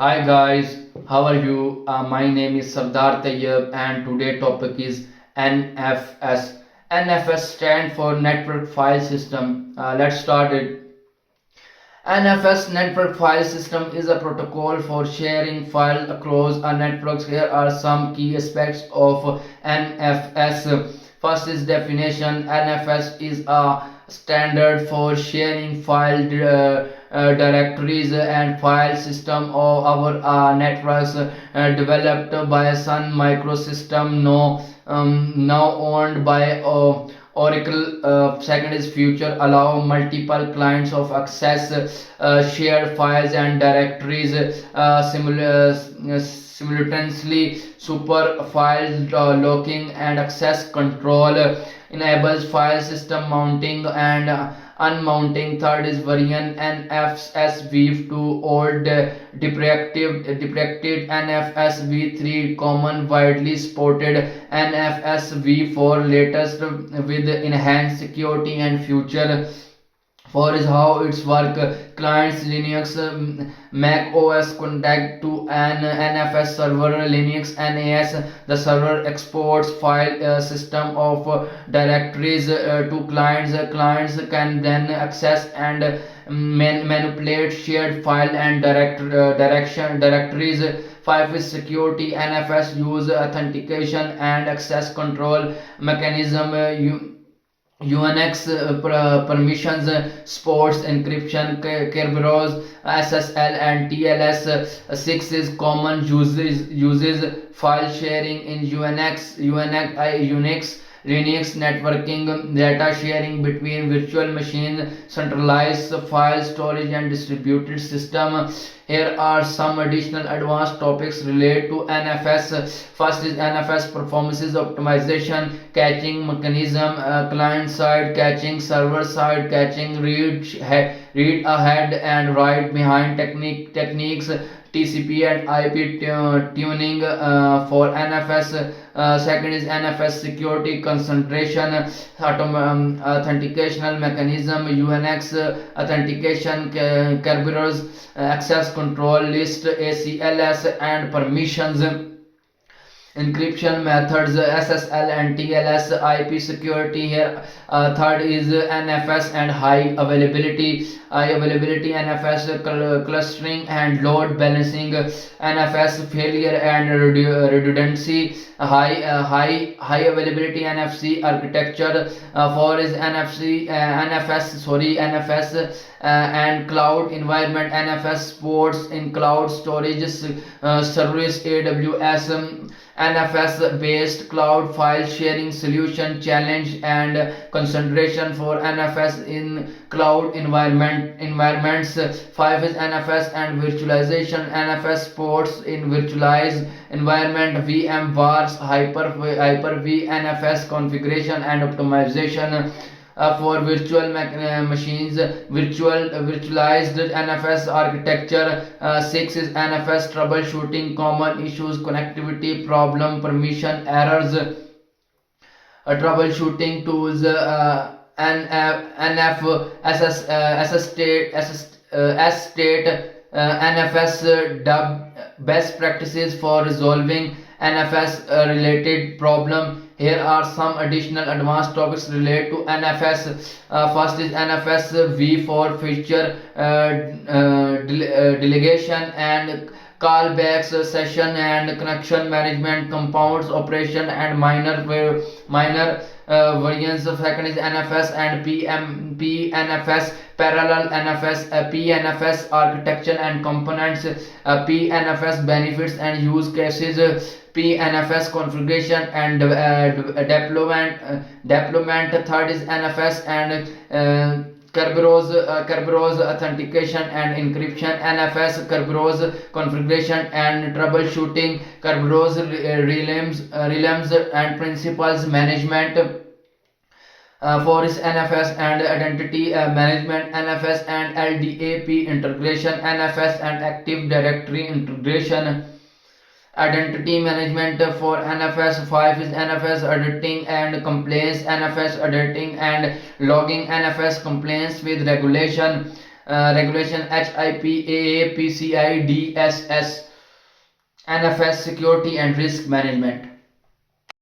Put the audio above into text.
Hi guys, how are you? My name is Sardar Tayyab and today topic is NFS. NFS stand for Network File System. Let's start it. NFS Network File System is a protocol for sharing files across a network. Here are some key aspects of NFS. First is definition. NFS is a standard for sharing file directories and file system of our networks developed by Sun Microsystem, now owned by Oracle. Second is future, allow multiple clients of access shared files and directories simultaneously. Super file locking and access control enables file system mounting and unmounting. Third is variant NFS-v2 old deprecated NFS-v3 common widely supported NFS-v4 latest with enhanced security and future. For is how it's work. Clients Linux, Mac OS connect to an NFS server. Linux NAS, the server exports file system of directories to clients. Clients can then access and manipulate shared file and directories. 5 is security. NFS use authentication and access control mechanism. UNX permissions, sports encryption, Kerberos, SSL and TLS. 6 is common uses file sharing in Unix, Linux networking, data sharing between virtual machines, centralized file storage and distributed system. Here are some additional advanced topics related to NFS. First is NFS performances optimization, caching mechanism, client side caching, server side caching, read ahead and write behind techniques. TCP and IP tuning for NFS. Second is NFS security concentration, authentication mechanism, UNX authentication, Kerberos access control list, ACLS and permissions. Encryption methods, SSL and TLS. IP security here. Third is NFS and high availability. NFS clustering and load balancing. NFS failure and redundancy. High availability NFC architecture. Four is NFS and cloud environment. NFS supports in cloud storage service, AWS. NFS based cloud file sharing solution, challenge and concentration for NFS in cloud environments. 5 is NFS and virtualization. NFS supports in virtualized environment, VMware, Hyper-V, NFS configuration and optimization. For virtual machines, virtualized NFS architecture. 6 is NFS troubleshooting common issues, connectivity problem, permission errors, troubleshooting tools. State NFS dub best practices for resolving NFS related problem. Here are some additional advanced topics related to NFS. First is NFS v4 feature delegation and callbacks, session and connection management, compounds operation and minor variants. Second is NFS and PNFS, parallel NFS, PNFS architecture and components, PNFS benefits and use cases, PNFS configuration and deployment. Third is NFS and Kerberos authentication and encryption. NFS Kerberos configuration and troubleshooting. Kerberos realms and principles management. 4 is NFS and identity management. NFS and LDAP integration. NFS and Active Directory integration. Identity management for NFS. 5 is NFS auditing and compliance. NFS auditing and logging. NFS compliance with regulation. regulation HIPAA PCI DSS NFS security and risk management.